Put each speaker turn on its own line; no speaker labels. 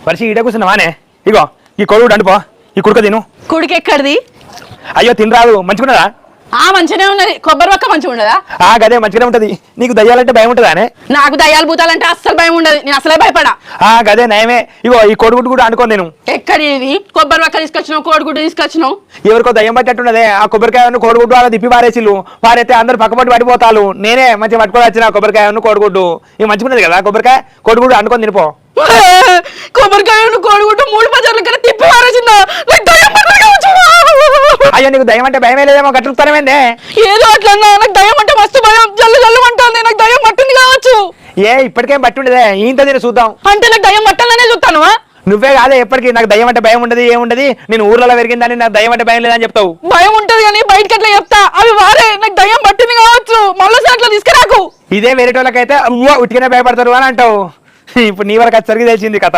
పరిచి ఈడ కూర్చున్నావానే ఇగో ఈ కొడుకు అనుపో ఈ కుడుక తిను.
కుడికి ఎక్కడిది?
అయ్యో తినరాదు మంచిగున్నదా?
మంచిగానే ఉన్నది. కొబ్బరి పక్క మంచిగా ఉండదా?
గదే మంచిగానే ఉంటది. నీకు దయ్యాలంటే భయం ఉంటుందానే?
నాకు దయ్యాలు భూతాలంటే అస్సలు భయం ఉండదు. నేను అసలే భయపడా.
గదే నయమే. ఇగో ఈ కోడిగుడ్డు కూడా అనుకో నేను.
ఎక్కడిది? కొబ్బరి పక్క తీసుకొచ్చినావు, కోడిగుడ్డు తీసుకొచ్చినావు.
ఎవరికో దయ్యం పట్టేట్టున్నదే. ఆ కొబ్బరికాయను కోడిగుడ్డు అలా తిప్పి పారేసిల్లు. పారైతే అందరు పక్కపట్టి పడిపోతారు. నేనే మంచిగా పట్టుకొని వచ్చిన కొబ్బరికాయను కోడిగుడ్డు. ఇవి మంచిగున్నది కదా కొబ్బరికాయ కోడిగుడ్డు అనుకొని తినిపో.
కొబ్బరికాయ కోడిగుడ్డు 3 బజార్ల కన్నా తిప్పి పారేసిందా?
అయ్యో నీకు దయ్యం అంటే భయమే లేదేమో గట్టుతానేందే?
ఏదో అట్లా నాకు దయ్యం అంటే మస్తు భయం. జల్లు జల్లు అంటుంది. నాకు దయ్యం పట్టింది కావచ్చు.
ఇప్పటికేం పట్టి ఉండదే ఇంత తిని చూద్దాం.
అంటే నాకు దయ్యం పట్టాలనే చూస్తాను.
నువ్వే కాదే ఎప్పటికీ నాకు దయ్యం అంటే భయం ఉండదు ఏముండదు. నేను ఊర్లలో పెరిగిందని నాకు దయ్యం అంటే భయం లేదని చెప్తావు.
భయం ఉంటది కానీ బయటకి ఎట్లా చెప్తా? అవి వారే నాకు దయ్యం పట్టింది కావచ్చు. మళ్ళీ అట్లా తీసుకురాకు.
ఇదే వేరేటోళ్ళకైతే ఉట్టిగానే భయపడతారు అని అంటావు. ఇప్పుడు నీ వరకు అది సరిగ్గా తెలిసింది కథ.